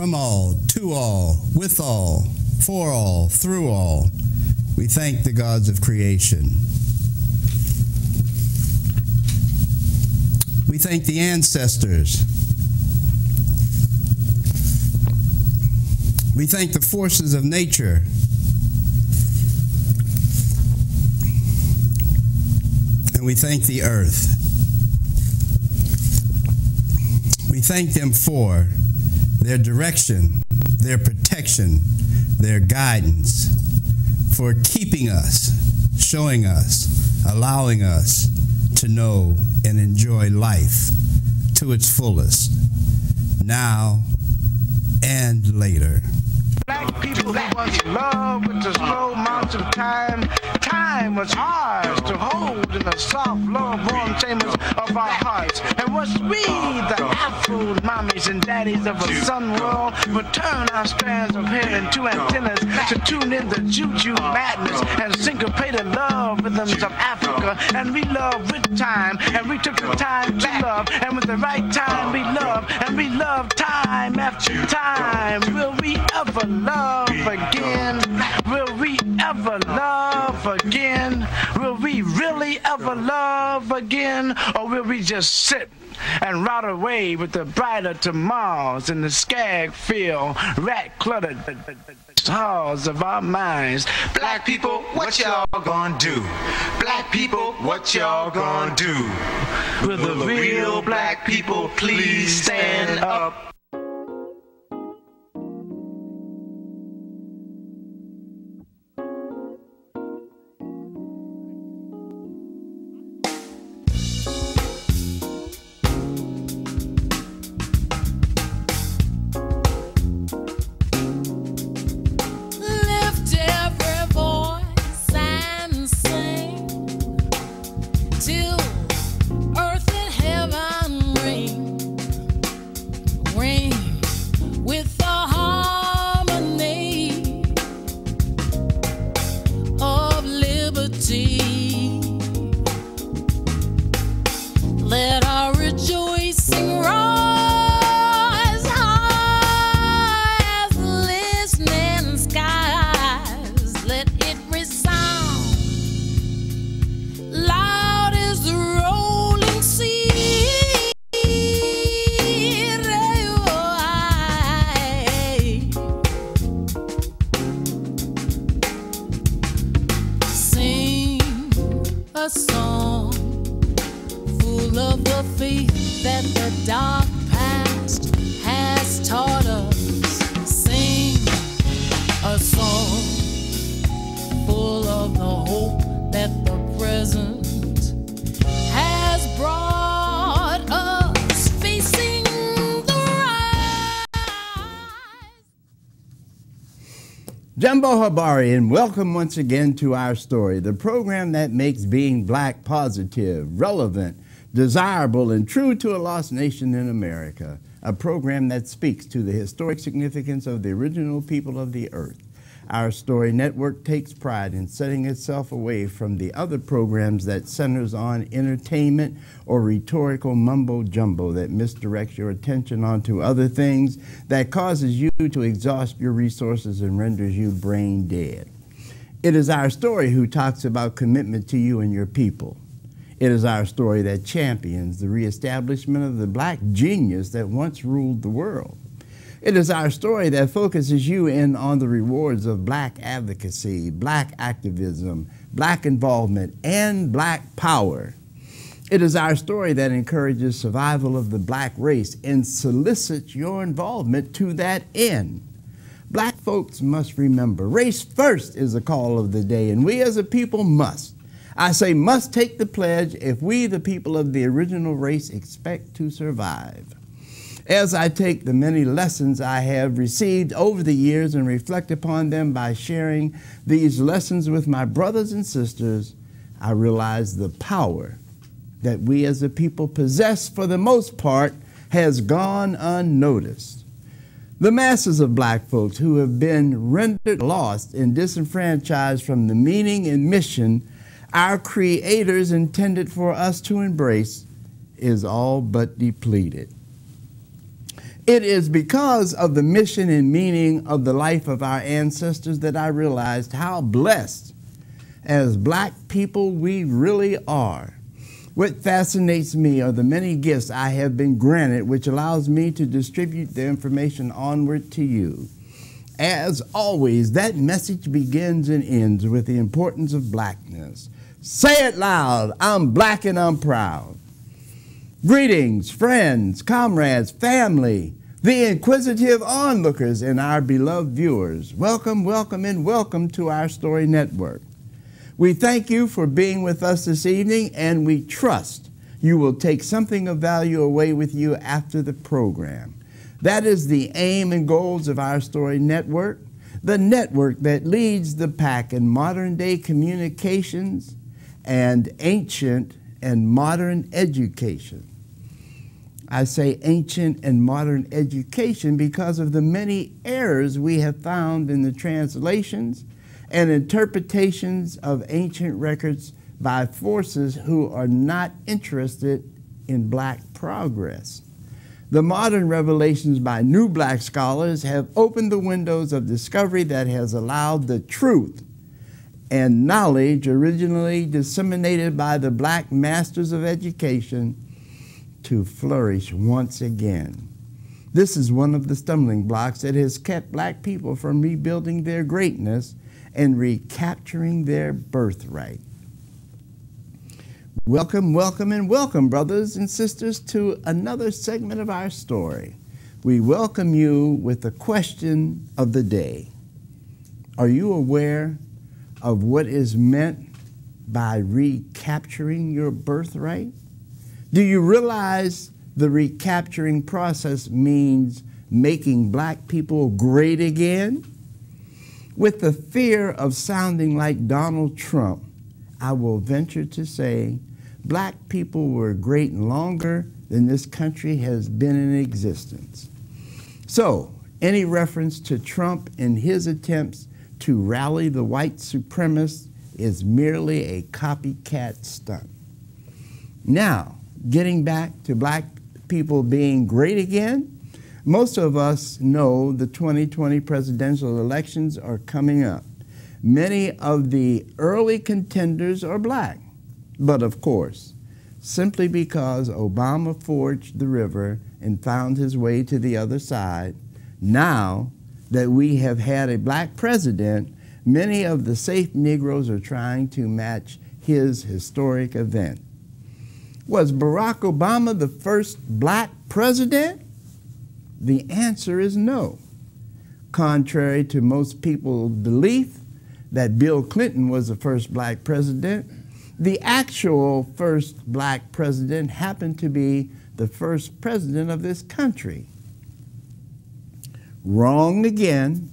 from all, to all, with all, for all, through all. We thank the gods of creation. We thank the ancestors. We thank the forces of nature. And we thank the earth. We thank them for their direction, their protection, their guidance, for keeping us, showing us, allowing us to know and enjoy life to its fullest, now and later. Black people who once loved with the slow march of time. Time was ours to hold in the soft, low-born chambers of our hearts. And once we, the Afro mommies and daddies of a sun world, would turn our strands of hair into antennas to tune in the juju madness and syncopated love rhythms of Africa. And we loved with time, and we took the time to love. And with the right time we love, and we love time after time. Will we ever love again? Will we ever love again? Will we really ever love again? Or will we just sit and rot away with the brighter tomorrows in the skag field, rat-cluttered halls of our minds? Black people, what y'all gonna do? Black people, what y'all gonna do? Will the real black people please stand up? Let our rejoicing rise high as listening skies. Let it resound loud as the rolling sea. Sing a song full of the faith that the dark past has taught us. Sing a song full of the hope that the present has brought us, facing the rise. Jumbo Habari, and welcome once again to Our Story, the program that makes being black positive, relevant, desirable, and true to a lost nation in America, a program that speaks to the historic significance of the original people of the earth. Our Story Network takes pride in setting itself away from the other programs that centers on entertainment or rhetorical mumbo-jumbo that misdirects your attention onto other things that causes you to exhaust your resources and renders you brain dead. It is Our Story who talks about commitment to you and your people. It is Our Story that champions the reestablishment of the black genius that once ruled the world. It is Our Story that focuses you in on the rewards of black advocacy, black activism, black involvement, and black power. It is Our Story that encourages survival of the black race and solicits your involvement to that end. Black folks must remember, race first is the call of the day, and we as a people must. I say must take the pledge if we, the people of the original race, expect to survive. As I take the many lessons I have received over the years and reflect upon them by sharing these lessons with my brothers and sisters, I realize the power that we as a people possess for the most part has gone unnoticed. The masses of black folks who have been rendered lost and disenfranchised from the meaning and mission our creators intended for us to embrace is all but depleted. It is because of the mission and meaning of the life of our ancestors that I realized how blessed as black people we really are. What fascinates me are the many gifts I have been granted, which allows me to distribute the information onward to you. As always, that message begins and ends with the importance of blackness. Say it loud, I'm black and I'm proud. Greetings, friends, comrades, family, the inquisitive onlookers, and our beloved viewers. Welcome, welcome, and welcome to our Story Network. We thank you for being with us this evening, and we trust you will take something of value away with you after the program. That is the aim and goals of our Story Network, the network that leads the pack in modern-day communications and ancient and modern education. I say ancient and modern education because of the many errors we have found in the translations and interpretations of ancient records by forces who are not interested in black progress. The modern revelations by new black scholars have opened the windows of discovery that has allowed the truth and knowledge originally disseminated by the black masters of education to flourish once again. This is one of the stumbling blocks that has kept black people from rebuilding their greatness and recapturing their birthright. Welcome, welcome, and welcome, brothers and sisters, to another segment of our story. We welcome you with the question of the day. Are you aware of what is meant by recapturing your birthright? Do you realize the recapturing process means making black people great again? With the fear of sounding like Donald Trump, I will venture to say black people were great longer than this country has been in existence. So, any reference to Trump and his attempts to rally the white supremacists is merely a copycat stunt. Now, getting back to black people being great again, most of us know the 2020 presidential elections are coming up. Many of the early contenders are black, but of course, simply because Obama forged the river and found his way to the other side, now that we have had a black president, many of the safe Negroes are trying to match his historic event. Was Barack Obama the first black president? The answer is no. Contrary to most people's belief that Bill Clinton was the first black president, the actual first black president happened to be the first president of this country. Wrong again.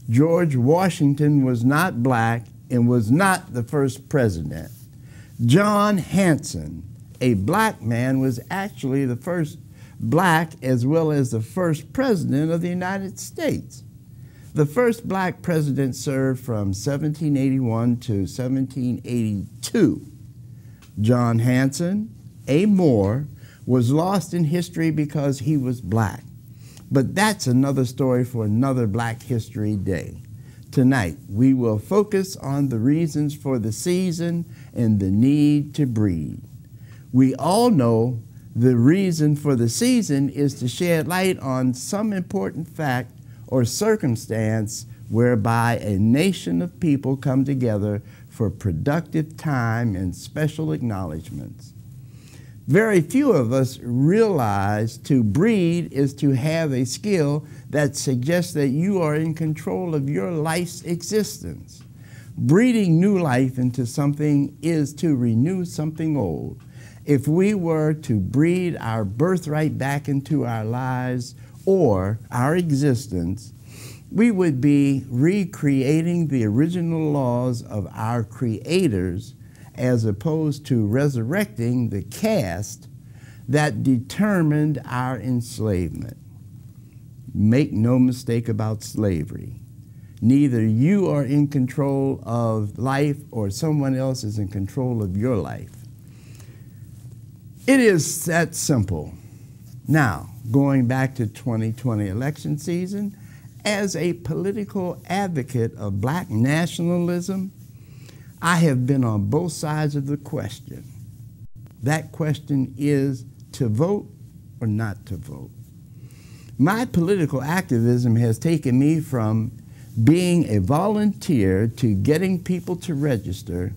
George Washington was not black and was not the first president. John Hanson, a black man, was actually the first black as well as the first president of the United States. The first black president served from 1781 to 1782. John Hanson, a Moor, was lost in history because he was black. But that's another story for another Black History Day. Tonight, we will focus on the reasons for the season and the need to breed. We all know the reason for the season is to shed light on some important fact or circumstance whereby a nation of people come together for productive time and special acknowledgments. Very few of us realize to breed is to have a skill that suggests that you are in control of your life's existence. Breeding new life into something is to renew something old. If we were to breed our birthright back into our lives or our existence, we would be recreating the original laws of our creators as opposed to resurrecting the caste that determined our enslavement. Make no mistake about slavery. Neither you are in control of life or someone else is in control of your life. It is that simple. Now, going back to 2020 election season, as a political advocate of black nationalism, I have been on both sides of the question. That question is to vote or not to vote. My political activism has taken me from being a volunteer to getting people to register,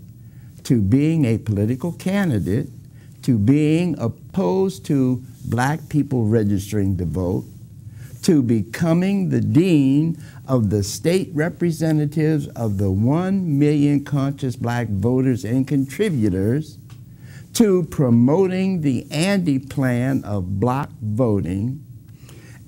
to being a political candidate, to being opposed to black people registering to vote, to becoming the dean of the state representatives of the 1 million conscious black voters and contributors, to promoting the Andy plan of block voting,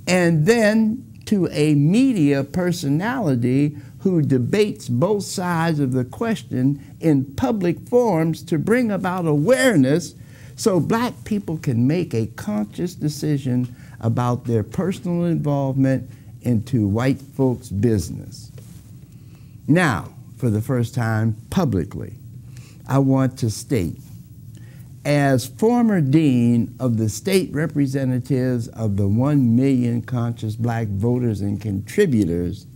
and then to a media personality who debates both sides of the question in public forums to bring about awareness so black people can make a conscious decision about their personal involvement into white folks' business. Now, for the first time publicly, I want to state, as former dean of the state representatives of the 1 million conscious black voters and contributors,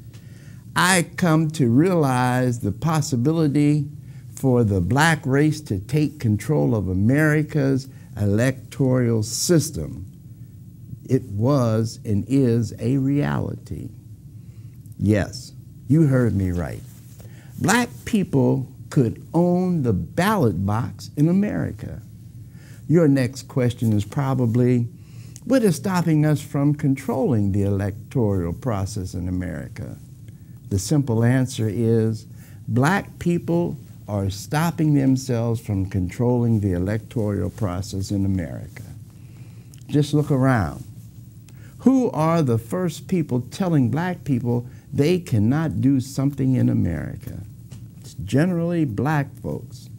I come to realize the possibility for the black race to take control of America's electoral system. It was and is a reality. Yes, you heard me right. Black people could own the ballot box in America. Your next question is probably, what is stopping us from controlling the electoral process in America? The simple answer is, black people are stopping themselves from controlling the electoral process in America. Just look around. Who are the first people telling black people they cannot do something in America? It's generally black folks.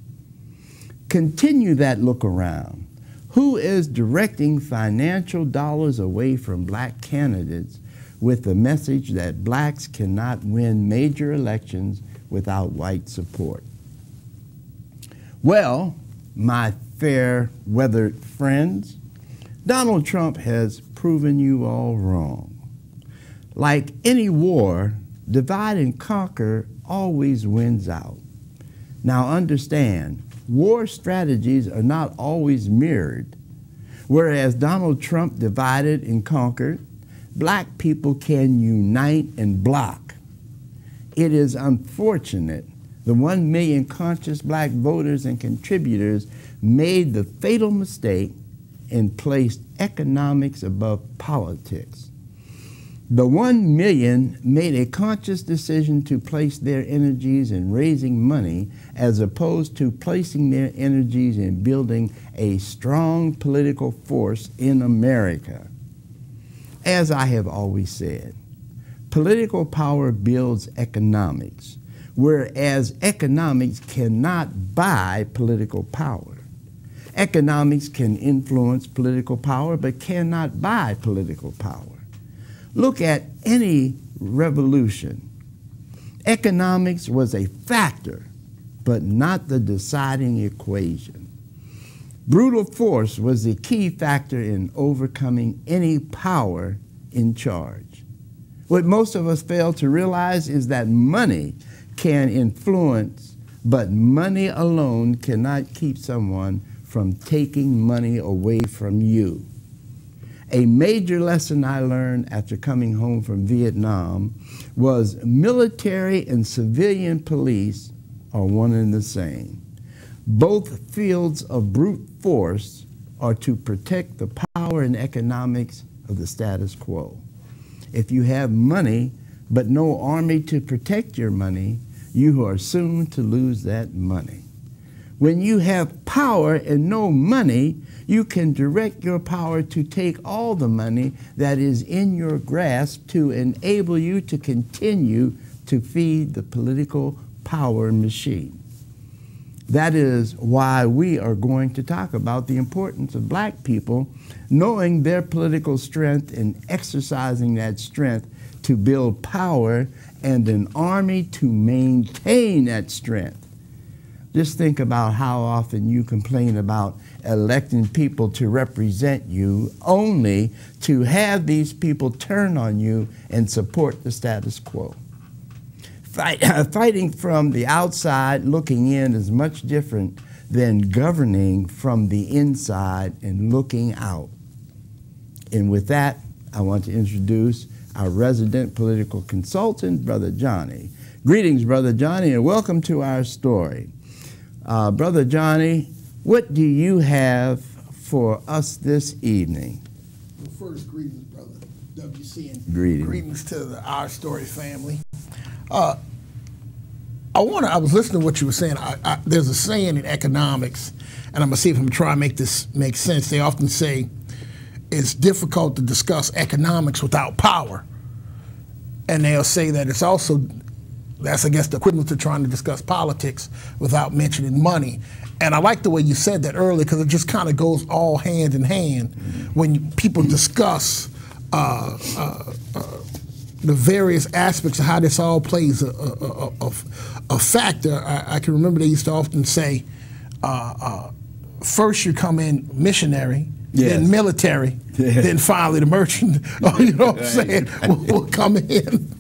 Continue that look around. Who is directing financial dollars away from black candidates with the message that blacks cannot win major elections without white support? Well, my fair-weathered friends, Donald Trump has proven you all wrong. Like any war, divide and conquer always wins out. Now understand, war strategies are not always mirrored. Whereas Donald Trump divided and conquered, black people can unite and block. It is unfortunate the 1 million conscious black voters and contributors made the fatal mistake and placed economics above politics. The 1 million made a conscious decision to place their energies in raising money as opposed to placing their energies in building a strong political force in America. As I have always said, political power builds economics, whereas economics cannot buy political power. Economics can influence political power, but cannot buy political power. Look at any revolution. Economics was a factor, but not the deciding equation. Brutal force was the key factor in overcoming any power in charge. What most of us fail to realize is that money can influence, but money alone cannot keep someone from taking money away from you. A major lesson I learned after coming home from Vietnam was military and civilian police are one and the same. Both fields of brute force are to protect the power and economics of the status quo. If you have money but no army to protect your money, you are soon to lose that money. When you have power and no money, you can direct your power to take all the money that is in your grasp to enable you to continue to feed the political power machine. That is why we are going to talk about the importance of black people knowing their political strength and exercising that strength to build power and an army to maintain that strength. Just think about how often you complain about electing people to represent you, only to have these people turn on you and support the status quo. Fighting from the outside looking in is much different than governing from the inside and looking out. And with that, I want to introduce our resident political consultant, Brother Johnny. Greetings, Brother Johnny, and welcome to our story. Brother Johnny, what do you have for us this evening? Well, first, greetings, Brother WC, and greetings to the Our Story family. I was listening to what you were saying. There's a saying in economics, and I'm gonna see if I'm gonna try and make this make sense. They often say it's difficult to discuss economics without power, and they'll say that it's also, that's I guess the equivalent to trying to discuss politics without mentioning money. And I like the way you said that earlier, because it just kind of goes all hand in hand when people discuss the various aspects of how this all plays a factor. I can remember they used to often say, first you come in missionary, yes, then military, yeah, then finally the merchant, you know what I'm saying, will come in.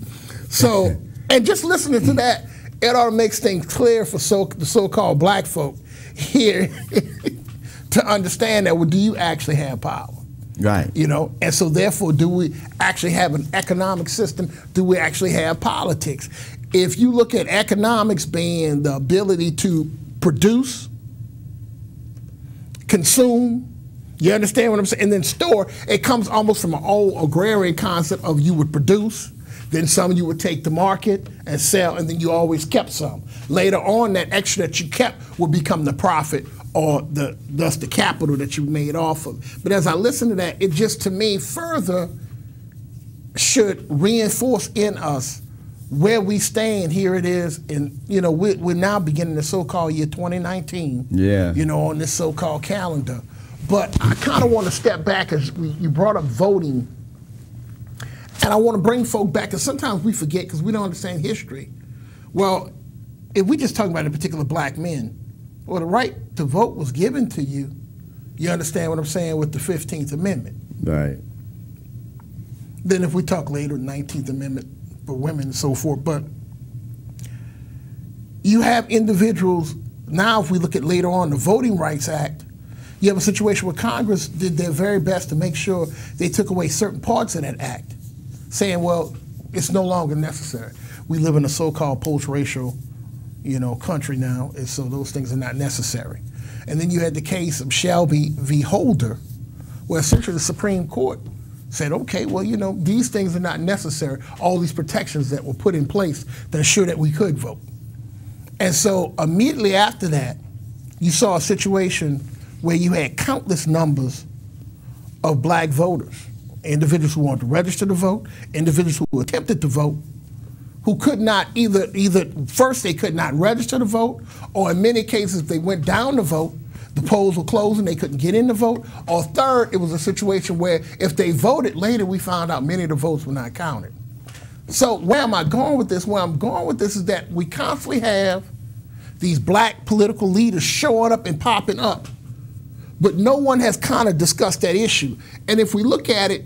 So, and just listening to that, it ought to make things clear for the so-called black folk here to understand that, well, do you actually have power? Right. You know, and so therefore, do we actually have an economic system? Do we actually have politics? If you look at economics being the ability to produce, consume, you understand what I'm saying? And then store, it comes almost from an old agrarian concept of you would produce, then some you would take to market and sell, and then you always kept some. Later on, that extra that you kept would become the profit, or thus the capital that you made off of. But as I listen to that, it just, to me, further should reinforce in us where we stand. Here it is, and you know, we're now beginning the so-called year 2019. Yeah. You know, on this so-called calendar. But I kind of want to step back, as you brought up voting, and I want to bring folk back, because sometimes we forget because we don't understand history. Well, if we just talk about in particular black men, well, the right to vote was given to you. You understand what I'm saying, with the 15th Amendment. Right. Then if we talk later, 19th Amendment for women and so forth. But you have individuals, now if we look at later on the Voting Rights Act, you have a situation where Congress did their very best to make sure they took away certain parts of that act, saying, well, it's no longer necessary. We live in a so-called post-racial, you know, country now, and so those things are not necessary. And then you had the case of Shelby v. Holder, where essentially the Supreme Court said, okay, well, you know, these things are not necessary, all these protections that were put in place to ensure that we could vote. And so immediately after that, you saw a situation where you had countless numbers of black voters, individuals who wanted to register to vote, individuals who attempted to vote, who could not either first they could not register to vote, or in many cases they went down to vote, the polls were closed and they couldn't get in to vote, or third, it was a situation where if they voted later, we found out many of the votes were not counted. So where am I going with this? Where I'm going with this is that we constantly have these black political leaders showing up and popping up, but no one has kind of discussed that issue. And if we look at it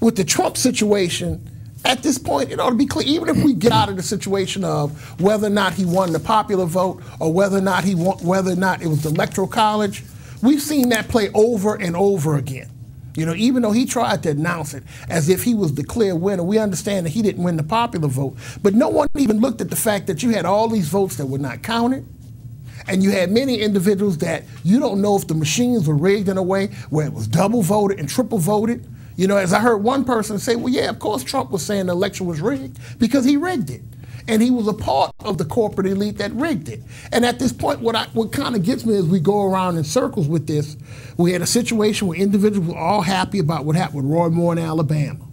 with the Trump situation, at this point, it ought to be clear, even if we get out of the situation of whether or not he won the popular vote, or whether or not it was the Electoral College, we've seen that play over and over again. You know, even though he tried to announce it as if he was the clear winner, we understand that he didn't win the popular vote. But no one even looked at the fact that you had all these votes that were not counted, and you had many individuals that you don't know if the machines were rigged in a way where it was double voted and triple voted. You know, as I heard one person say, well, yeah, of course Trump was saying the election was rigged because he rigged it. And he was a part of the corporate elite that rigged it. And at this point, what kind of gets me is we go around in circles with this. We had a situation where individuals were all happy about what happened with Roy Moore in Alabama.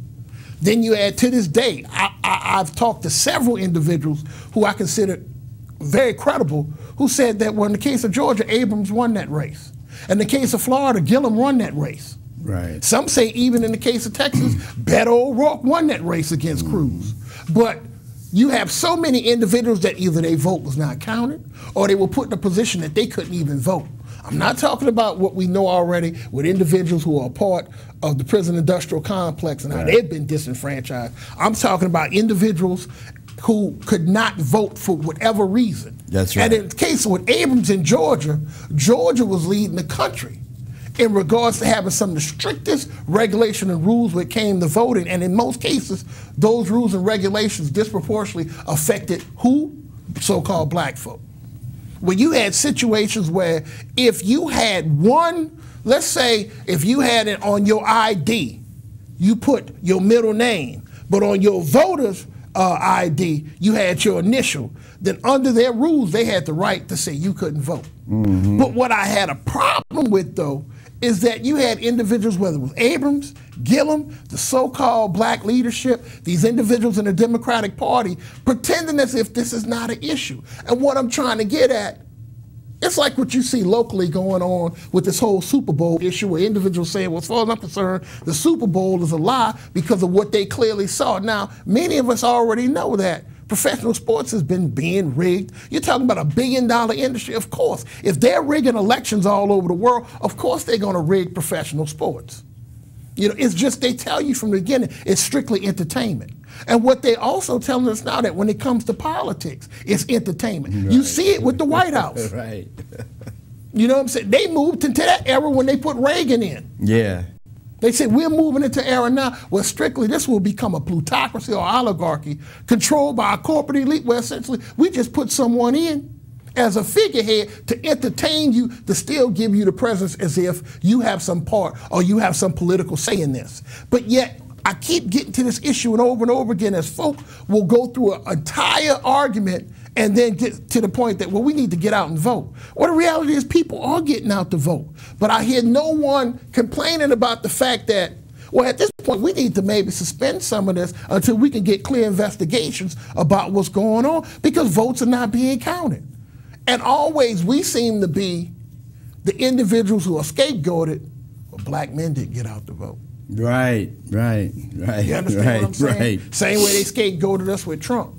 Then you add, to this day, I've talked to several individuals who I consider very credible, who said that, well, in the case of Georgia, Abrams won that race. In the case of Florida, Gillum won that race. Right. Some say even in the case of Texas, Beto O'Rourke won that race against Cruz. But you have so many individuals that either their vote was not counted or they were put in a position that they couldn't even vote. I'm not talking about what we know already with individuals who are a part of the prison industrial complex and how they've been disenfranchised. I'm talking about individuals who could not vote for whatever reason. That's right. And in the case with Abrams in Georgia, Georgia was leading the country in regards to having some of the strictest regulation and rules when it came to voting. And in most cases, those rules and regulations disproportionately affected who? So-called black folk. Where you had situations where if you had one, let's say if you had it on your ID, you put your middle name, but on your voter's ID, you had your initial, then under their rules, they had the right to say you couldn't vote. But what I had a problem with, though, is that you had individuals, whether it was Abrams, Gillum, the so-called black leadership, these individuals in the Democratic Party, pretending as if this is not an issue. And what I'm trying to get at, it's like what you see locally going on with this whole Super Bowl issue where individuals say, well, as far as I'm concerned, the Super Bowl is a lie because of what they clearly saw. Now, many of us already know that professional sports has been being rigged. You're talking about $1 billion industry, of course. If they're rigging elections all over the world, of course they're going to rig professional sports. You know, it's just they tell you from the beginning, it's strictly entertainment. And what they also telling us now that when it comes to politics, it's entertainment. Right. You see it with the White House. Right. You know what I'm saying? They moved into that era when they put Reagan in. Yeah. They said, we're moving into era now where strictly this will become a plutocracy or oligarchy controlled by a corporate elite where essentially we just put someone in as a figurehead to entertain you, to still give you the presence as if you have some part or you have some political say in this. But yet, I keep getting to this issue and over again as folk will go through an entire argument and then get to the point that, well, we need to get out and vote. Well, the reality is people are getting out to vote. But I hear no one complaining about the fact that, well, at this point, we need to maybe suspend some of this until we can get clear investigations about what's going on because votes are not being counted. And always we seem to be the individuals who are scapegoated, well, black men didn't get out to vote. Right. You understand what I'm saying? Right. Same way they scapegoated us with Trump.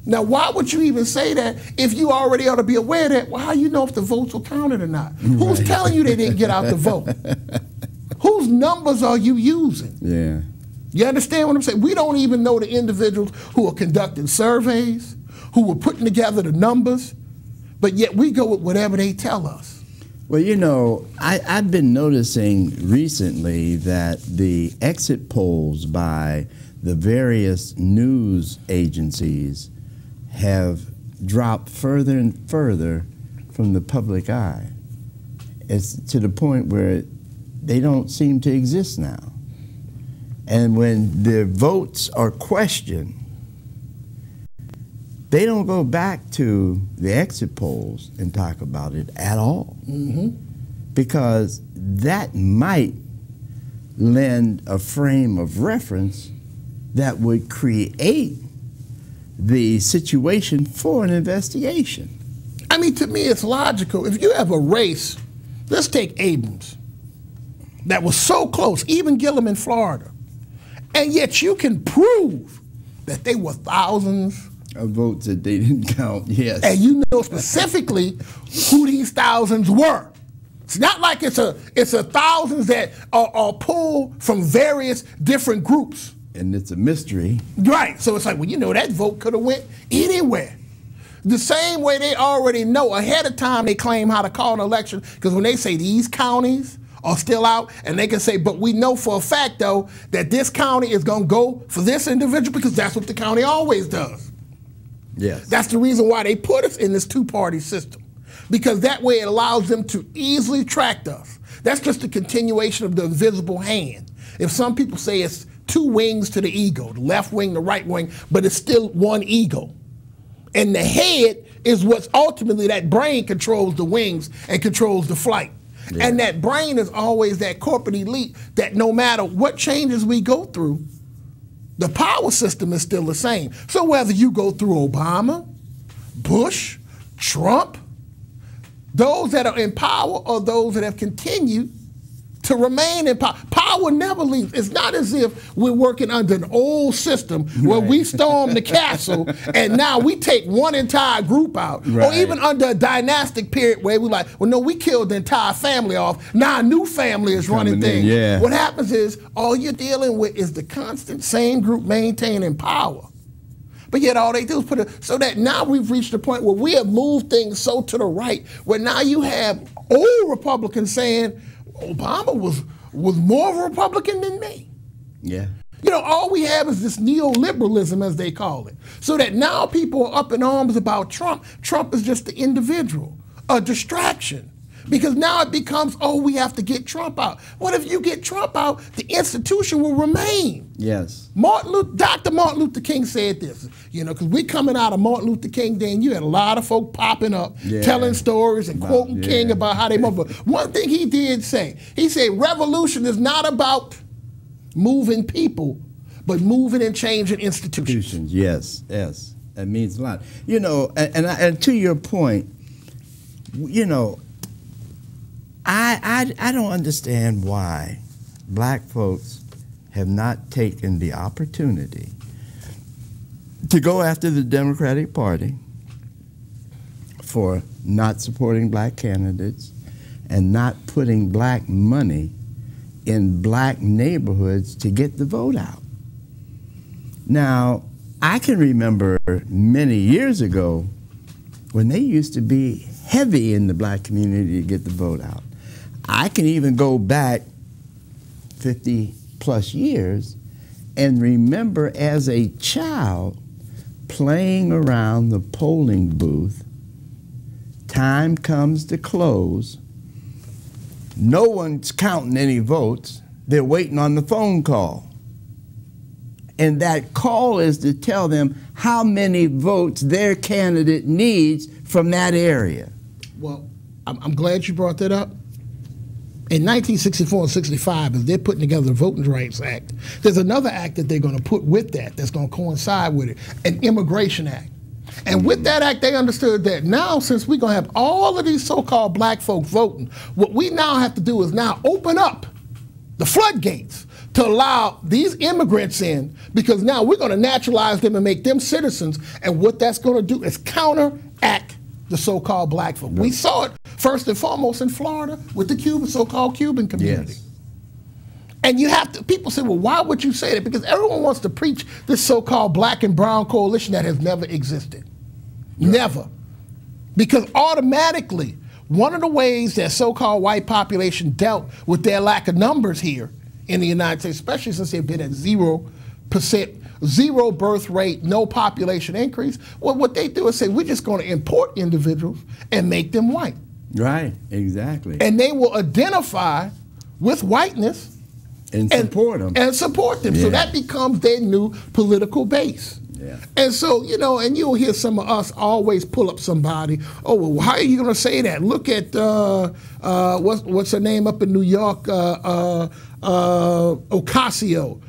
Now, why would you even say that if you already ought to be aware of that? Well, how do you know if the votes were counted or not? Who's telling you they didn't get out to vote? Whose numbers are you using? Yeah. You understand what I'm saying? We don't even know the individuals who are conducting surveys, who were putting together the numbers, but yet we go with whatever they tell us. Well, you know, I've been noticing recently that the exit polls by the various news agencies have dropped further and further from the public eye. It's to the point where they don't seem to exist now. And when their votes are questioned, they don't go back to the exit polls and talk about it at all. Because that might lend a frame of reference that would create the situation for an investigation. I mean, to me, it's logical. If you have a race, let's take Abrams, that was so close, even Gillum in Florida, and yet you can prove that they were thousands of votes that they didn't count, yes. And you know specifically who these thousands were. It's not like it's a thousands that are pulled from various different groups. And it's a mystery. Right, so it's like, well, you know, that vote could have went anywhere. The same way they already know ahead of time they claim how to call an election, because when they say these counties are still out, and they can say, but we know for a fact, though, that this county is going to go for this individual because that's what the county always does. Yes. That's the reason why they put us in this two-party system, because that way it allows them to easily track us. That's just a continuation of the invisible hand. If some people say it's two wings to the ego, the left wing, the right wing, but it's still one ego. And the head is what's ultimately, that brain controls the wings and controls the flight. Yeah. And that brain is always that corporate elite that no matter what changes we go through, the power system is still the same. So whether you go through Obama, Bush, Trump, those that are in power or those that have continued to remain in power. Power never leaves. It's not as if we're working under an old system where we storm the castle and now we take one entire group out. Or even under a dynastic period where we're like, well, no, we killed the entire family off. Now a new family is running things. Yeah. What happens is all you're dealing with is the constant same group maintaining power. But yet all they do is put it, so that now we've reached the point where we have moved things so to the right, where now you have old Republicans saying, Obama was more of a Republican than me. Yeah. You know, all we have is this neoliberalism, as they call it. So that now people are up in arms about Trump. Trump is just the individual, a distraction. Because now it becomes, oh, we have to get Trump out. What if you get Trump out, the institution will remain? Yes. Dr. Martin Luther King said this, you know, because we coming out of Martin Luther King Day, and you had a lot of folk popping up, telling stories and quoting King about how they move. But one thing he did say, he said, revolution is not about moving people, but moving and changing institutions. Yes, yes. That means a lot. You know, and to your point, you know, I don't understand why black folks have not taken the opportunity to go after the Democratic Party for not supporting black candidates and not putting black money in black neighborhoods to get the vote out. Now, I can remember many years ago when they used to be heavy in the black community to get the vote out. I can even go back 50 plus years and remember as a child playing around the polling booth. Time comes to close. No one's counting any votes. They're waiting on the phone call. And that call is to tell them how many votes their candidate needs from that area. Well, I'm glad you brought that up. In 1964 and 65, as they're putting together the Voting Rights Act, there's another act that they're going to put with that that's going to coincide with it, an Immigration Act. And with that act, they understood that now, since we're going to have all of these so-called black folk voting, what we now have to do is now open up the floodgates to allow these immigrants in, because now we're going to naturalize them and make them citizens. And what that's going to do is counteract the so-called black folk. We saw it first and foremost in Florida with the so-called Cuban community. Yes. And you have to, people say, well, why would you say that? Because everyone wants to preach this so-called black and brown coalition that has never existed. Right. Never. Because automatically, one of the ways that so-called white population dealt with their lack of numbers here in the United States, especially since they've been at 0%, zero birth rate, no population increase, well, what they do is say, we're just going to import individuals and make them white. Right, exactly. And they will identify with whiteness and support them. And support them. Yeah. So that becomes their new political base. Yeah. And so, you know, and you'll hear some of us always pull up somebody. Oh, well, how are you going to say that? Look at, what's her name up in New York? Ocasio.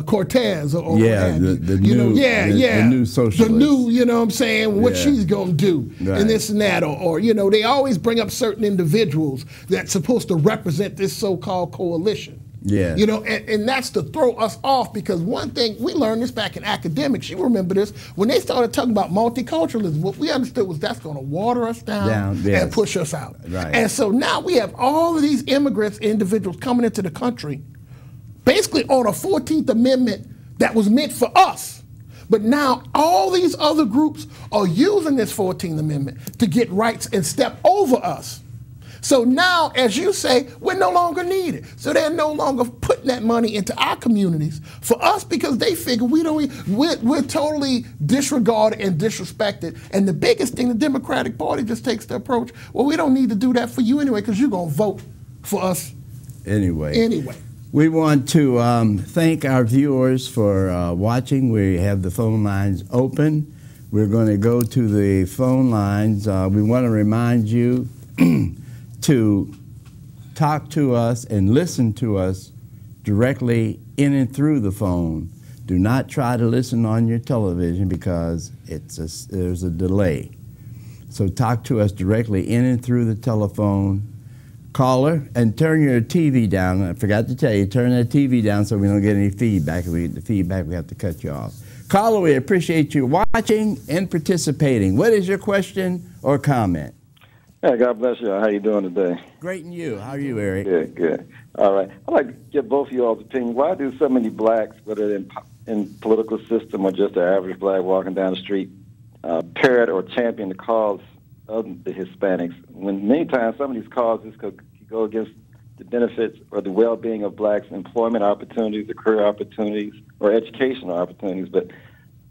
Cortez or the new socialist. The new, you know what I'm saying, what she's going to do and this and that. Or, you know, they always bring up certain individuals that's supposed to represent this so-called coalition. Yeah. You know, and that's to throw us off, because one thing, we learned this back in academics, you remember this, when they started talking about multiculturalism, what we understood was that's going to water us down and push us out. Right. And so now we have all of these immigrants, individuals coming into the country, basically on a 14th Amendment that was meant for us. But now all these other groups are using this 14th Amendment to get rights and step over us. So now, as you say, we're no longer needed. So they're no longer putting that money into our communities for us, because they figure we're totally disregarded and disrespected. And the biggest thing, the Democratic Party just takes the approach, well, we don't need to do that for you anyway, because you're going to vote for us anyway. We want to thank our viewers for watching. We have the phone lines open. We're going to go to the phone lines. We want to remind you to talk to us and listen to us directly in and through the phone. Do not try to listen on your television, because there's a delay. So talk to us directly in and through the telephone. Caller, and turn your TV down. I forgot to tell you, turn that TV down so we don't get any feedback. If we get the feedback, we have to cut you off. Caller, we appreciate you watching and participating. What is your question or comment? Hey, God bless you. How you doing today? Great, and you? How are you, Eric? Good, good. All right. I'd like to get both of y'all's opinion. Why do so many blacks, whether in political system or just the average black walking down the street, parrot or champion the cause of the Hispanics, when many times some of these causes could go against the benefits or the well-being of blacks' employment opportunities, the career opportunities, or educational opportunities. But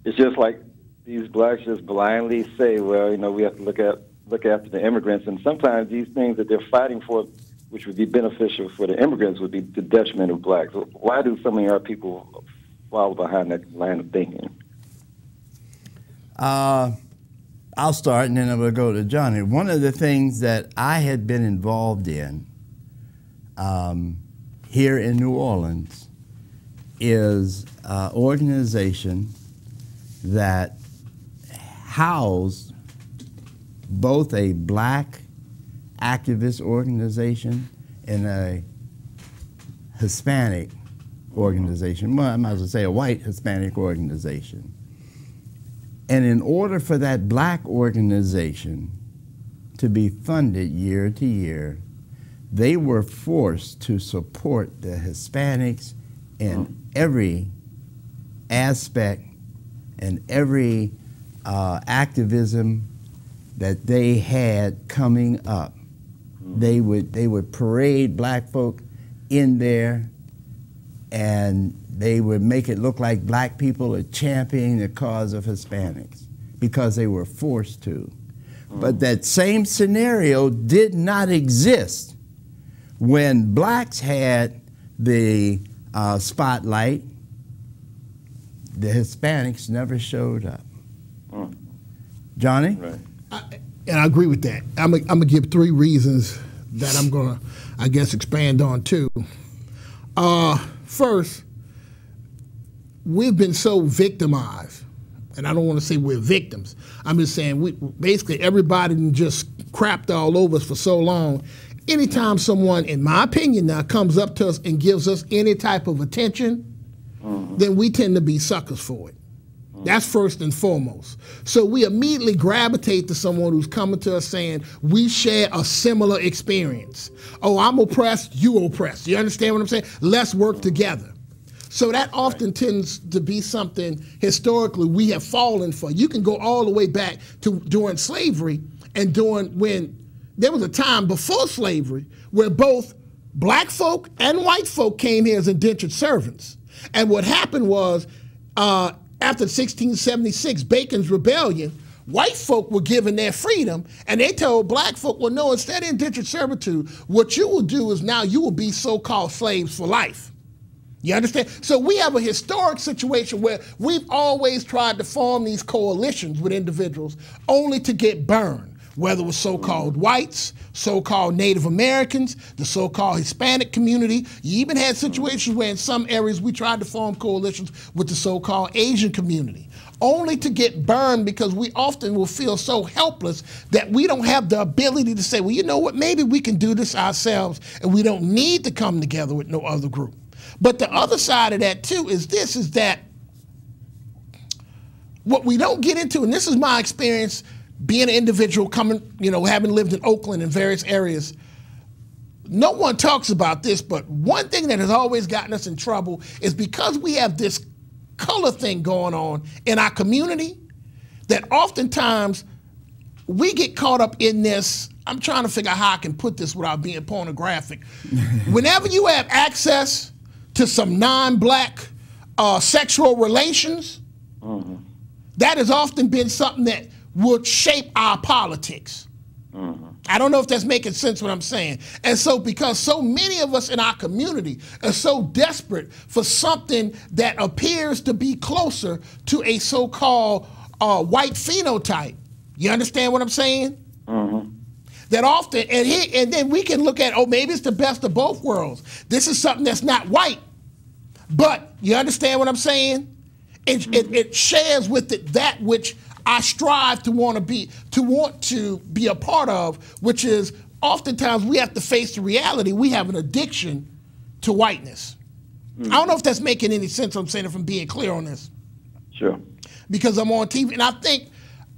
it's just like these blacks just blindly say, well, you know, we have to look after the immigrants. And sometimes these things that they're fighting for, which would be beneficial for the immigrants, would be the detriment of blacks. So why do so many of our people follow behind that line of thinking? I'll start, and then I will go to Johnny. One of the things that I had been involved in here in New Orleans is an organization that housed both a black activist organization and a Hispanic organization. Well, I might as well say a white Hispanic organization. And in order for that black organization to be funded year to year, they were forced to support the Hispanics in every aspect and every activism that they had coming up. They would parade black folk in there, and they would make it look like black people are championing the cause of Hispanics because they were forced to. But that same scenario did not exist when blacks had the spotlight. The Hispanics never showed up. Johnny? Right. And I agree with that. I'm gonna give 3 reasons that I'm gonna, I guess, expand on too. First, we've been so victimized, and I don't want to say we're victims. I'm just saying basically everybody just crapped all over us for so long. Anytime someone, in my opinion now, comes up to us and gives us any type of attention, then we tend to be suckers for it. That's first and foremost. So we immediately gravitate to someone who's coming to us saying, we share a similar experience. Oh, I'm oppressed, you oppressed. You understand what I'm saying? Let's work together. So that often tends to be something historically we have fallen for. You can go all the way back to during slavery and when there was a time before slavery where both black folk and white folk came here as indentured servants. And what happened was, after 1676, Bacon's Rebellion, white folk were given their freedom, and they told black folk, well, no, instead of indentured servitude, what you will do is now you will be so-called slaves for life. You understand? So we have a historic situation where we've always tried to form these coalitions with individuals only to get burned, whether it was so-called whites, so-called Native Americans, the so-called Hispanic community. You even had situations where in some areas we tried to form coalitions with the so-called Asian community, only to get burned because we often will feel so helpless that we don't have the ability to say, well, you know what, maybe we can do this ourselves and we don't need to come together with no other group. But the other side of that too is that what we don't get into, and this is my experience being an individual coming, having lived in Oakland and various areas, no one talks about this, but one thing that has always gotten us in trouble is because we have this color thing going on in our community that oftentimes we get caught up in this. I'm trying to figure out how I can put this without being pornographic. Whenever you have access to some non-black sexual relations, that has often been something that would shape our politics. I don't know if that's making sense what I'm saying. And so because so many of us in our community are so desperate for something that appears to be closer to a so-called white phenotype, you understand what I'm saying? That often, and then we can look at, oh, maybe it's the best of both worlds. This is something that's not white, but you understand what I'm saying? It shares with it that which I strive to want to be a part of, which is oftentimes we have to face the reality we have an addiction to whiteness. I don't know if that's making any sense. I'm saying, if I'm being clear on this. Sure. Because I'm on TV, and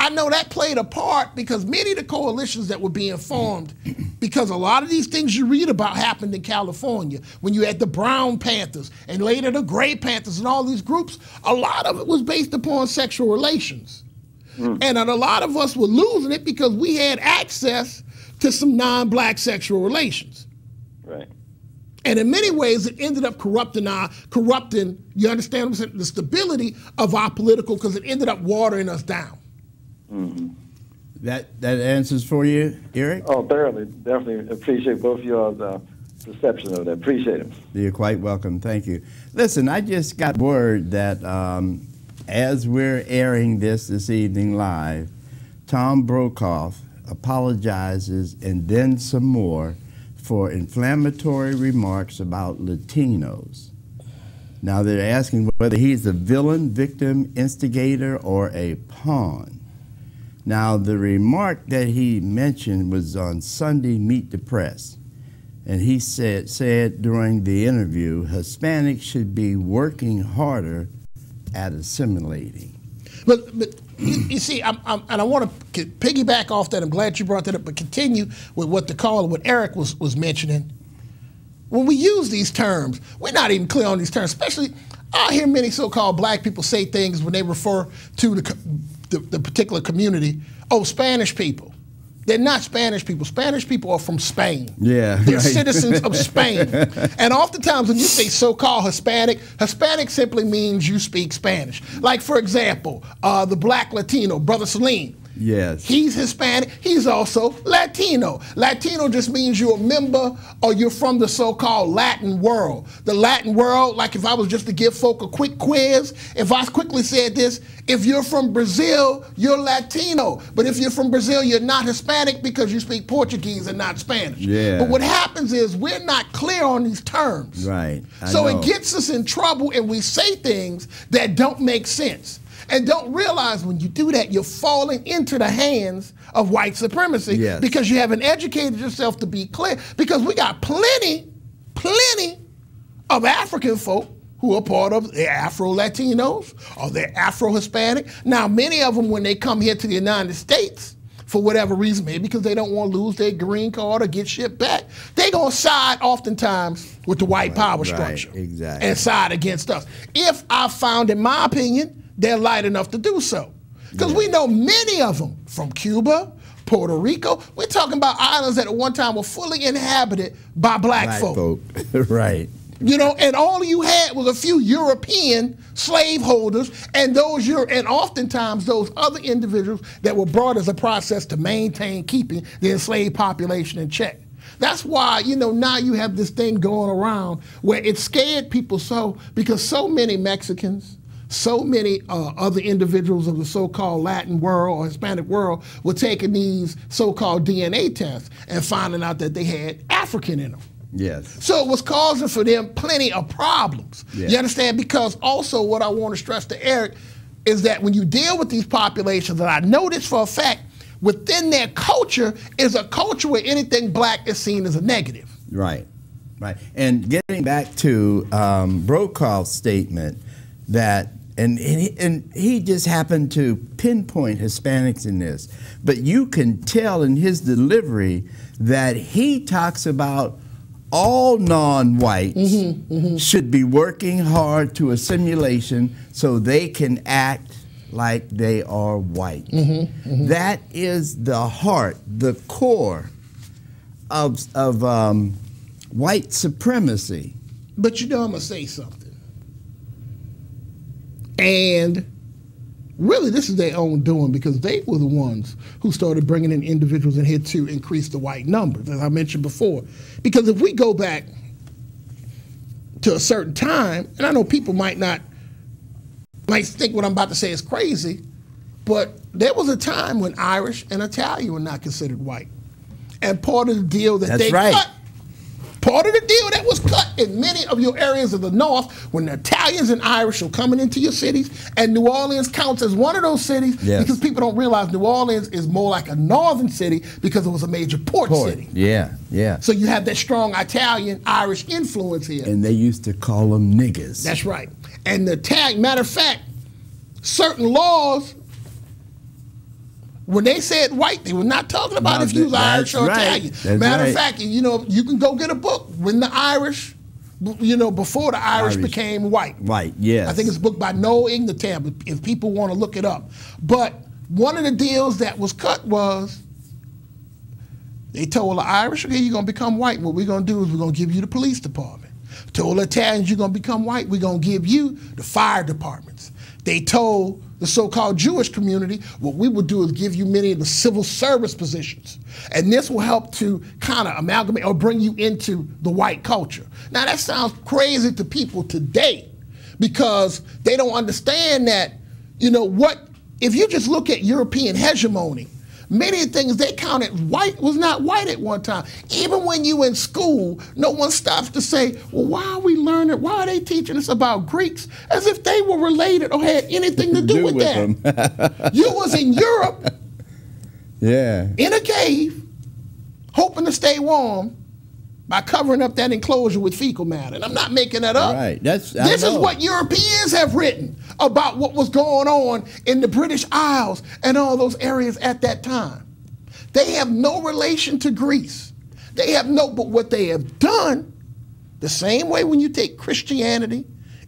I know that played a part because many of the coalitions that were being formed, because a lot of these things you read about happened in California when you had the Brown Panthers and later the Gray Panthers and all these groups, a lot of it was based upon sexual relations. And a lot of us were losing it because we had access to some non-black sexual relations. Right. And in many ways, it ended up corrupting, you understand what I'm saying, the stability of our political, because it ended up watering us down. That answers for you, Eric? Oh, thoroughly. Definitely appreciate both of y'all's perception of that. Appreciate it. You're quite welcome. Thank you. Listen, I just got word that as we're airing this evening live, Tom Brokaw apologizes and then some more for inflammatory remarks about Latinos. Now they're asking whether he's a villain, victim, instigator, or a pawn. Now the remark that he mentioned was on Sunday Meet the Press, and he said during the interview, Hispanics should be working harder at assimilating. But you see, and I want to piggyback off that. I'm glad you brought that up, but continue with what Eric was mentioning. When we use these terms, we're not even clear on these terms. Especially, I hear many so-called black people say things when they refer to the particular community. Oh, Spanish people. They're not Spanish people. Spanish people are from Spain. Yeah, they're right. citizens of Spain. And oftentimes when you say so-called Hispanic, Hispanic simply means you speak Spanish. Like, for example, the black Latino, Brother Salim. Yes. He's Hispanic. He's also Latino. Latino just means you're a member or you're from the so-called Latin world. The Latin world, like if I was just to give folk a quick quiz, if I quickly said this, if you're from Brazil, you're Latino. But if you're from Brazil, you're not Hispanic because you speak Portuguese and not Spanish. Yeah. But what happens is we're not clear on these terms. Right. So it gets us in trouble and we say things that don't make sense. And don't realize when you do that, you're falling into the hands of white supremacy. Yes. Because you haven't educated yourself to be clear. Because we got plenty of African folk who are part of the Afro-Latinos or they're Afro-Hispanic. Now, many of them, when they come here to the United States, for whatever reason, maybe because they don't want to lose their green card or get shipped back, they're going to side oftentimes with the white power structure. Exactly. And side against us. If I found, in my opinion, they're light enough to do so. Because we know many of them from Cuba, Puerto Rico. We're talking about islands that at one time were fully inhabited by black folk. Right. You know, and all you had was a few European slaveholders and and oftentimes those other individuals that were brought as a process to maintain keeping the enslaved population in check. That's why, you know, now you have this thing going around where it scared people because so many Mexicans, so many other individuals of the so-called Latin world or Hispanic world were taking these so-called DNA tests and finding out that they had African in them. Yes. So it was causing for them plenty of problems. Yes. You understand? Because also what I want to stress to Eric is that when you deal with these populations, and I know this for a fact, within their culture is a culture where anything black is seen as a negative. Right. Right. And getting back to Brokaw's statement that and he just happened to pinpoint Hispanics in this, but you can tell in his delivery that he talks about all non-whites should be working hard to assimilation so they can act like they are white. That is the heart, the core of white supremacy. But you know, I'm gonna say something. And really, this is their own doing because they were the ones who started bringing in individuals in here to increase the white numbers, as I mentioned before. Because if we go back to a certain time, and I know people might think what I'm about to say is crazy, but there was a time when Irish and Italian were not considered white. And part of the deal that cut, part of the deal that was cut but in many of your areas of the North, when the Italians and Irish are coming into your cities, and New Orleans counts as one of those cities, because people don't realize New Orleans is more like a northern city because it was a major port city. Yeah. So you have that strong Italian-Irish influence here. And they used to call them niggas. That's right. And the Italian, matter of fact, certain laws, when they said white, they were not talking about if you was Irish or Italian. Matter of fact, you know, you can go get a book when the Irish, you know, before the Irish became white. White, yes. I think it's a book by Noel Ignatam, if people want to look it up. But one of the deals that was cut was they told the Irish, okay, you're going to become white. What we're going to do is we're going to give you the police department. Told the Italians, you're going to become white. We're going to give you the fire departments. They told the so-called Jewish community, what we would do is give you many of the civil service positions. And this will help to kind of amalgamate or bring you into the white culture. Now, that sounds crazy to people today because they don't understand that, you know, what, if you just look at European hegemony, many things they counted white was not white at one time. Even when you in school, no one stops to say, well, why are we learning, why are they teaching us about Greeks as if they were related or had anything to do with that? You was in Europe in a cave hoping to stay warm by covering up that enclosure with fecal matter. And I'm not making that up. Right. This is what Europeans have written about what was going on in the British Isles and all those areas at that time. They have no relation to Greece. They have no, but what they have done, the same way when you take Christianity,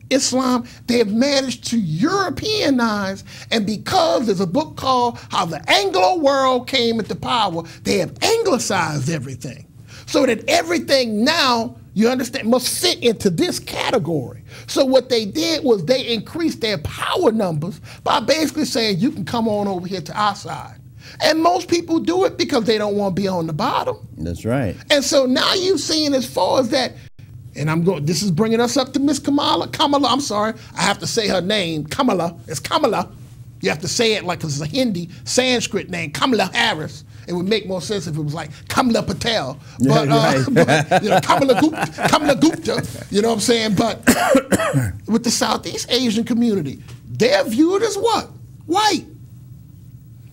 Islam, they have managed to Europeanize, and because there's a book called How the Anglo World Came into Power, they have anglicized everything. So that everything now, you understand, must fit into this category. So what they did was they increased their power numbers by basically saying, you can come on over here to our side. And most people do it because they don't want to be on the bottom. That's right. And so now you've seen as far as that, and this is bringing us up to Miss Kamala, I'm sorry, I have to say her name, Kamala, it's Kamala. You have to say it like it's a Hindi, Sanskrit name, Kamala Harris. It would make more sense if it was like Kamala Patel, but, but you know, Kamala Gupta, you know what I'm saying? But with the Southeast Asian community, they're viewed as what? White.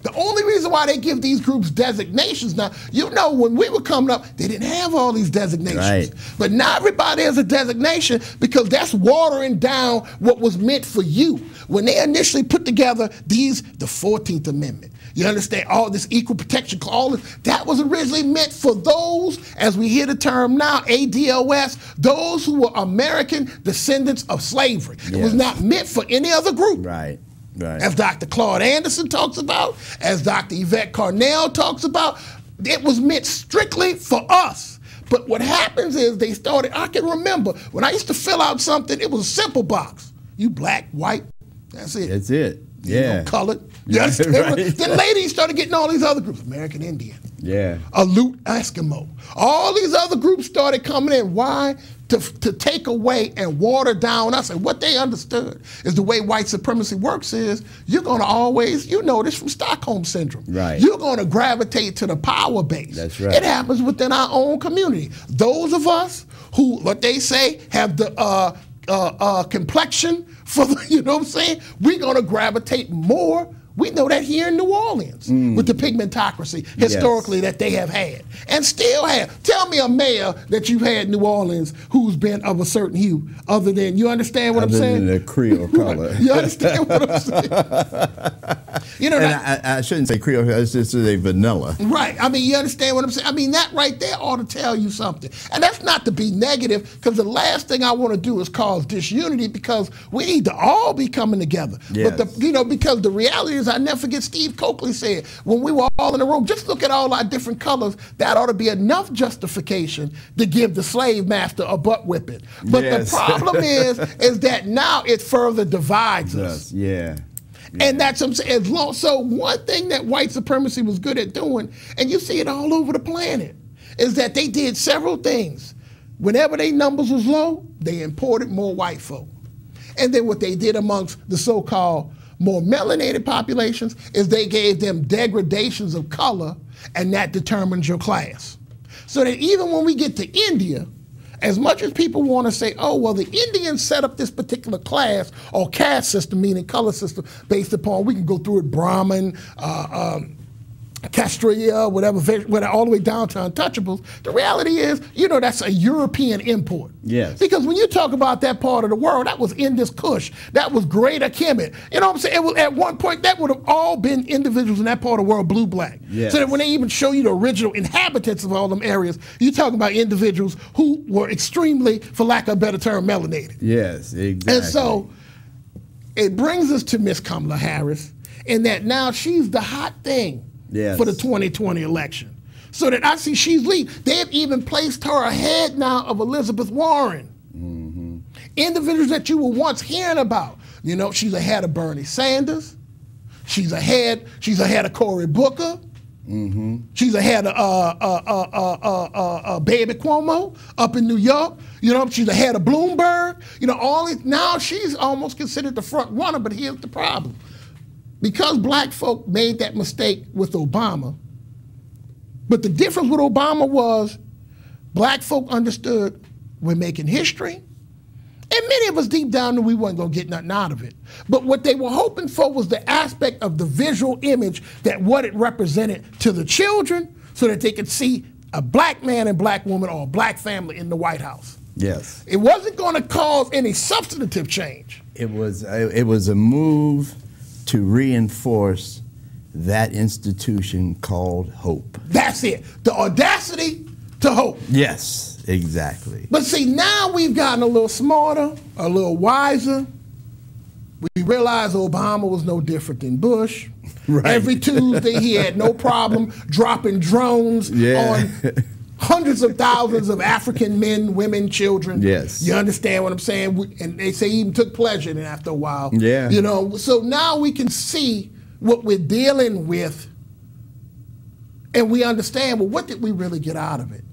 The only reason why they give these groups designations now, you know, when we were coming up, they didn't have all these designations. Right. But now everybody has a designation because that's watering down what was meant for you. When they initially put together the 14th Amendment, you understand, all this equal protection clause, that was originally meant for those, as we hear the term now, ADOS, those who were American descendants of slavery. Yes. It was not meant for any other group. Right. Right. As Dr. Claude Anderson talks about, as Dr. Yvette Carnell talks about, it was meant strictly for us. But what happens is they started, I can remember, when I used to fill out something, it was a simple box. You black, white, that's it. That's it. You know, colored. You understand? Right. Then ladies started getting all these other groups, American Indian. Yeah. Aleut Eskimo. All these other groups started coming in. Why? To take away and water down us. And what they understood is the way white supremacy works is you're going to always, you know this from Stockholm Syndrome. Right. You're going to gravitate to the power base. That's right. It happens within our own community. Those of us who, what they say, have the complexion for the, you know what I'm saying? We're going to gravitate more. We know that here in New Orleans with the pigmentocracy historically that they have had and still have. Tell me a mayor that you've had in New Orleans who's been of a certain hue other than, you understand what I'm saying? Other than the Creole color. You understand what I'm saying? You know, and I shouldn't say Creole, it's just a vanilla. Right. I mean, you understand what I'm saying? I mean, that right there ought to tell you something. And that's not to be negative, because the last thing I want to do is cause disunity, because we need to all be coming together. Yes. But, you know, because the reality is, I never forget Steve Coakley said, when we were all in the room, just look at all our different colors, that ought to be enough justification to give the slave master a butt whipping. But the problem is that now it further divides us. Yeah. And that's what I'm saying. So one thing that white supremacy was good at doing, and you see it all over the planet, is that they did several things. Whenever their numbers was low, they imported more white folk. And then what they did amongst the so-called more melanated populations is they gave them degradations of color, and that determines your class. So that even when we get to India, as much as people want to say, oh, well, the Indians set up this particular class or caste system, meaning color system, based upon, we can go through it, Brahmin, Castria, whatever, all the way down to untouchables. The reality is, you know, that's a European import. Yes. Because when you talk about that part of the world, that was Indus Kush, that was Greater Kemet. You know what I'm saying? It was, at one point, that would have all been individuals in that part of the world, blue-black. Yes. So that when they even show you the original inhabitants of all them areas, you're talking about individuals who were extremely, for lack of a better term, melanated. Yes, exactly. And so it brings us to Miss Kamala Harris, in that now she's the hot thing. Yes. For the 2020 election. So that I see she's lead. They've even placed her ahead now of Elizabeth Warren. Mm-hmm. Individuals that you were once hearing about. You know, she's ahead of Bernie Sanders. She's ahead of Cory Booker. Mm-hmm. She's ahead of Baby Cuomo up in New York. You know, she's ahead of Bloomberg. You know, now she's almost considered the front runner, but here's the problem. Because black folk made that mistake with Obama, but the difference with Obama was black folk understood we're making history, and many of us deep down knew we weren't going to get nothing out of it. But what they were hoping for was the aspect of the visual image, that what it represented to the children, so that they could see a black man and black woman or a black family in the White House. Yes. It wasn't going to cause any substantive change. It was a move to reinforce that institution called hope. That's it. The audacity to hope. Yes, exactly. But see, now we've gotten a little smarter, a little wiser. We realize Obama was no different than Bush. Right. Every Tuesday he had no problem dropping drones on hundreds of thousands of African men, women, children. Yes. You understand what I'm saying? And they say he even took pleasure in it after a while. Yeah. You know, so now we can see what we're dealing with, and we understand, well, what did we really get out of it?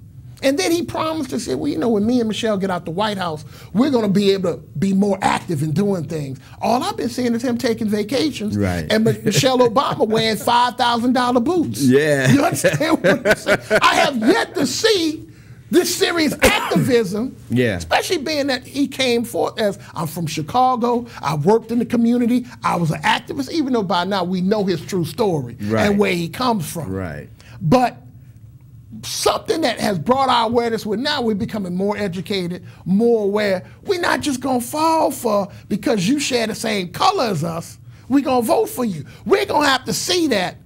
And then he promised to say, well, you know, when me and Michelle get out the White House, we're going to be able to be more active in doing things. All I've been seeing is him taking vacations, right, and Michelle Obama wearing $5,000 boots. Yeah. You understand what I'm saying? I have yet to see this serious activism, especially being that he came forth as, I'm from Chicago, I worked in the community, I was an activist, even though by now we know his true story and where he comes from. Right. But something that has brought our awareness, where now we're becoming more educated, more aware. We're not just going to fall for, because you share the same color as us, we're going to vote for you. We're going to have to see that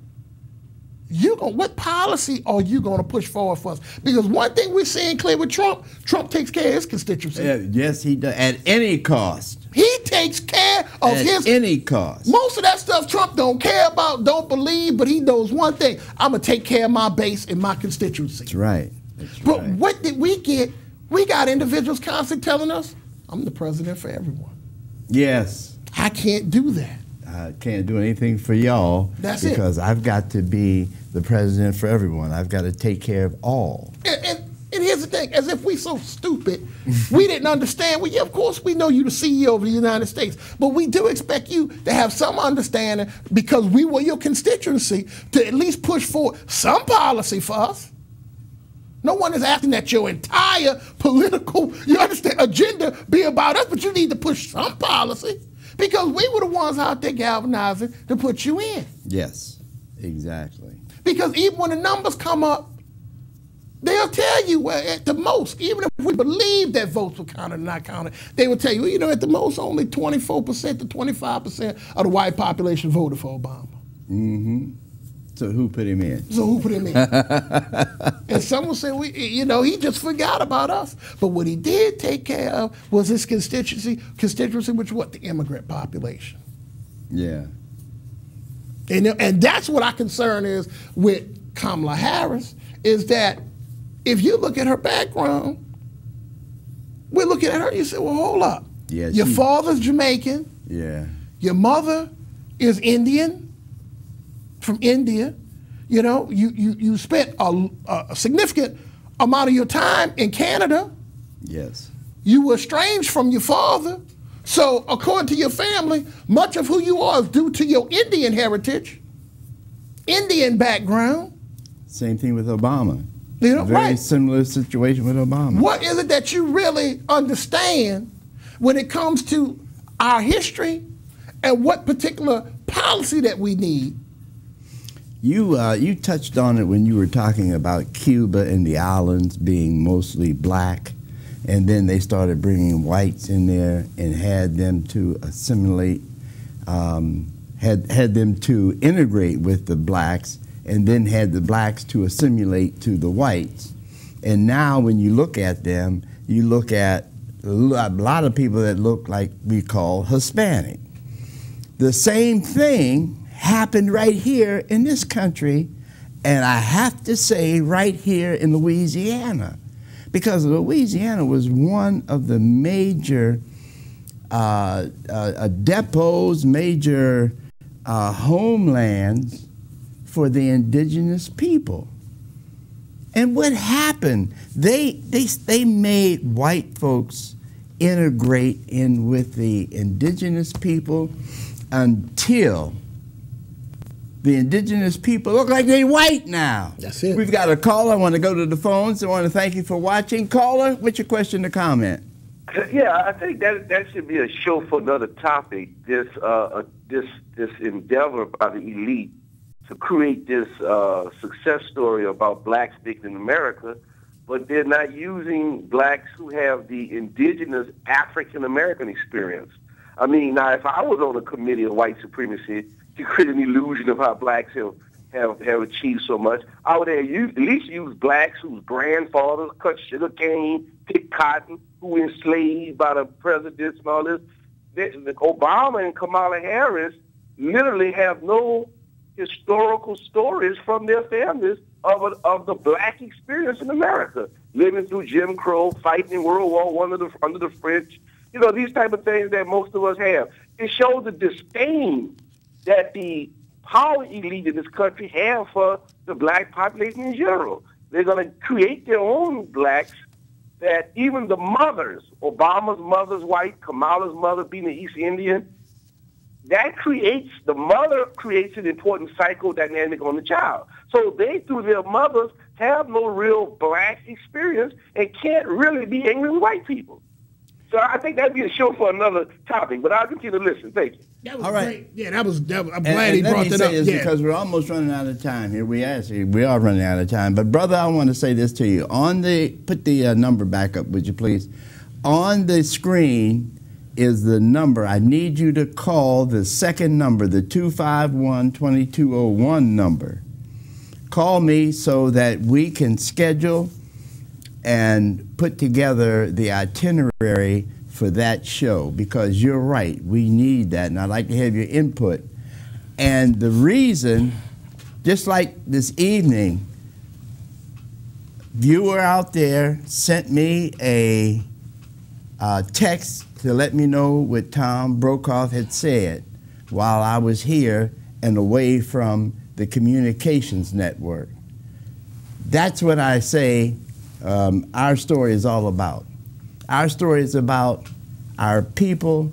what policy are you going to push forward for us? Because one thing we're seeing clear with Trump takes care of his constituency. Yes, he does, at any cost. He takes care of at any cost. Most of that stuff Trump don't care about, don't believe, but he knows one thing: I'm going to take care of my base and my constituency. That's right. That's but right. what did we get? We got individuals constantly telling us, I'm the president for everyone. Yes. I can't do that. I can't do anything for y'all because I've got to be the president for everyone. I've got to take care of all. And here's the thing, as if we so stupid, we didn't understand. Well, yeah, of course we know you're the CEO of the United States, but we do expect you to have some understanding, because we were your constituency, to at least push forward some policy for us. No one is asking that your entire political, you understand, agenda be about us, but you need to push some policy, because we were the ones out there galvanizing to put you in. Yes, exactly. Because even when the numbers come up, they'll tell you, well, at the most, even if we believe that votes were counted and not counted, they will tell you, well, you know, at the most, only 24% to 25% of the white population voted for Obama. Mm-hmm. So who put him in? And some will say, you know, he just forgot about us. But what he did take care of was his constituency, which what? The immigrant population. Yeah. And that's what our concern is with Kamala Harris, is that if you look at her background, we're looking at her, you say, well, hold up. Yeah, your father's Jamaican. Yeah. Your mother is Indian, from India. You know, you spent a significant amount of your time in Canada. Yes. You were estranged from your father. So according to your family, much of who you are is due to your Indian heritage, Indian background. Same thing with Obama. Very similar situation with Obama. What is it that you really understand when it comes to our history and what particular policy that we need? You touched on it when you were talking about Cuba and the islands being mostly black, and then they started bringing whites in there and had them to assimilate, had them to integrate with the blacks, and then had the blacks to assimilate to the whites. And now when you look at them, you look at a lot of people that look like we call Hispanic. The same thing happened right here in this country, and I have to say right here in Louisiana, because Louisiana was one of the major depots, major homelands for the indigenous people. And what happened? They made white folks integrate in with the indigenous people until the indigenous people look like they're white now. That's it. We've got a caller. I want to go to the phones. I want to thank you for watching. Caller, what's your question or comment? Yeah, I think that should be a show for another topic. This endeavor by the elite to create this success story about blacks making in America, but they're not using blacks who have the indigenous African American experience. I mean, now if I was on a committee of white supremacy to create an illusion of how blacks have achieved so much, I would at least use blacks whose grandfathers cut sugar cane, picked cotton, who were enslaved by the presidents and all this. Obama and Kamala Harris literally have no historical stories from their families of the black experience in America, living through Jim Crow, fighting in World War I under the French. You know, these type of things that most of us have. It shows the disdain that the power elite in this country have for the black population in general. They're going to create their own blacks that even the mothers, Obama's mother's white, Kamala's mother being an East Indian, the mother creates an important psychodynamic on the child. So they, through their mothers, have no real black experience and can't really be angry with white people. So I think that'd be a show for another topic, but I'll continue to listen. Thank you. That was great. Yeah, that was I'm glad he brought that up. Yeah. Because we're almost running out of time here. We are running out of time. But brother, I want to say this to you. Put the number back up, would you please? On the screen is the number. I need you to call the second number, the 251-2201 number. Call me so that we can schedule and put together the itinerary for that show, because you're right, we need that, and I'd like to have your input. And the reason, just like this evening, viewer out there sent me a text to let me know what Tom Brokaw had said while I was here and away from the communications network. That's what I say our story is all about. Our story is about our people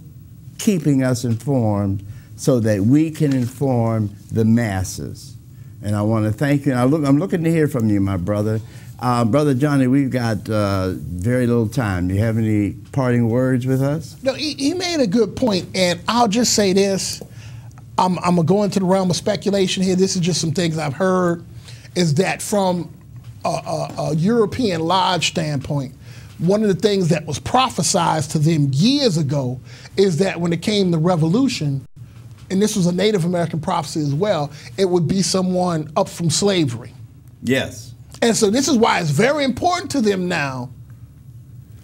keeping us informed so that we can inform the masses. And I want to thank you. And I'm looking to hear from you, my brother. Brother Johnny, we've got very little time. Do you have any parting words with us? No, he made a good point, and I'll just say this. I'm going to go into the realm of speculation here. This is just some things I've heard, is that from a European Lodge standpoint, one of the things that was prophesied to them years ago is that when it came to revolution, and this was a Native American prophecy as well, it would be someone up from slavery. Yes. And so this is why it's very important to them now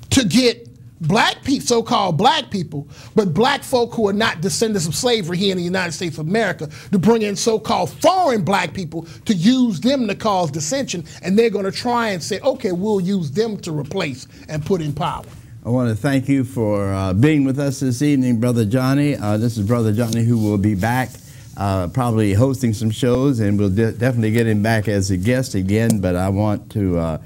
to get black people, so-called black people, but black folk who are not descendants of slavery here in the United States of America, to bring in so-called foreign black people to use them to cause dissension, and they're going to try and say, okay, we'll use them to replace and put in power. I want to thank you for being with us this evening, Brother Johnny. This is Brother Johnny, who will be back probably hosting some shows, and we'll definitely get him back as a guest again, but I want to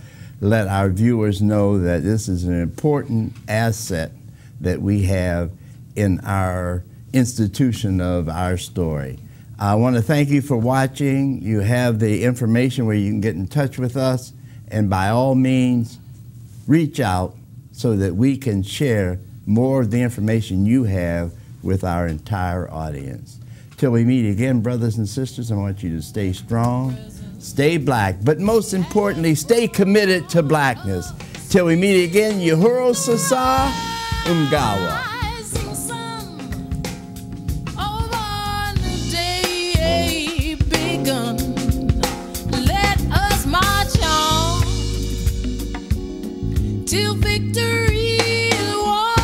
let our viewers know that this is an important asset that we have in our institution of our story. I want to thank you for watching. You have the information where you can get in touch with us, And by all means, reach out so that we can share more of the information you have with our entire audience. Till we meet again, brothers and sisters, I want you to stay strong, stay black, but most importantly, stay committed to blackness. Till we meet again, Uhuru Sasa Umgawa. Till victory is won.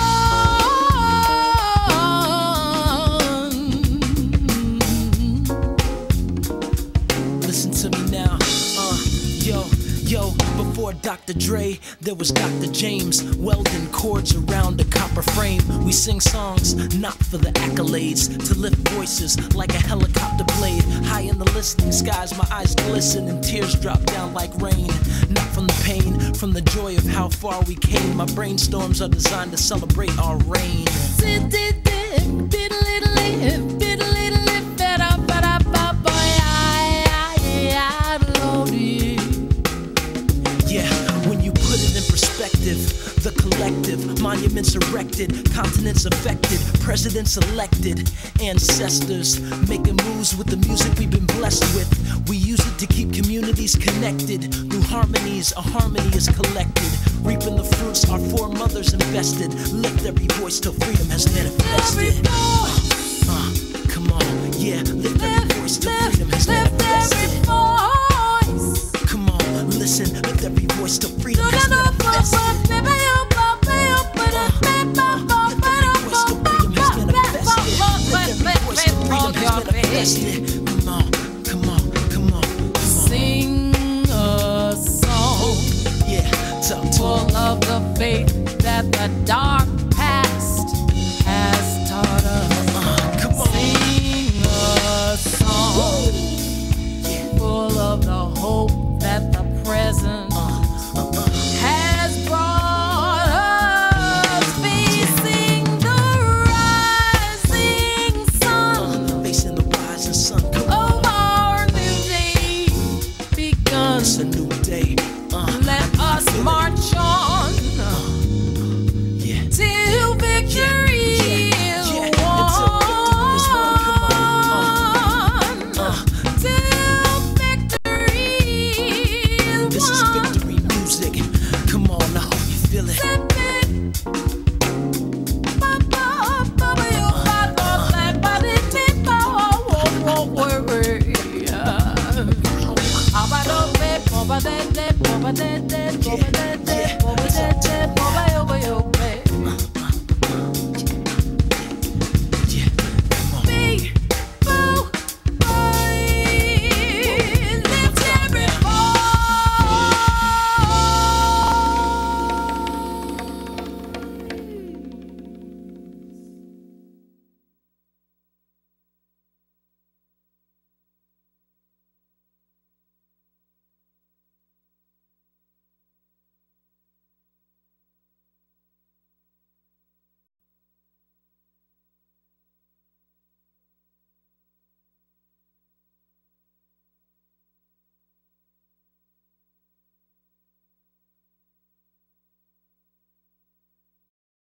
Listen to me now, yo, before Dr. Dre, there was Dr. James, welding cords around a copper frame. We sing songs, not for the accolades, to lift voices like a helicopter blade. High in the listening skies, my eyes glisten and tears drop down like rain. Not from the pain, from the joy of how far we came. My brainstorms are designed to celebrate our reign. Yeah, when you put it in perspective, the collective, monuments erected, continents affected, presidents elected, ancestors making moves with the music we've been blessed with. We use it to keep communities connected. Through harmonies, a harmony is collected. Reaping the fruits our foremothers invested. Lift every voice till freedom has manifested. Come on, yeah, lift every voice till freedom has manifested. Come on, listen, lift every voice till freedom has manifested. Come on. Sing a song, yeah, full of the faith that the dark past has taught us. Come on. Sing a song, full of the hope that the present has brought us. Facing the rising sun, facing the rising sun. Of our new day begun. It's a new day. Let us march on till victory is won. Till victory is won. This is victory music. Come on, I hope you feel it. Yeah.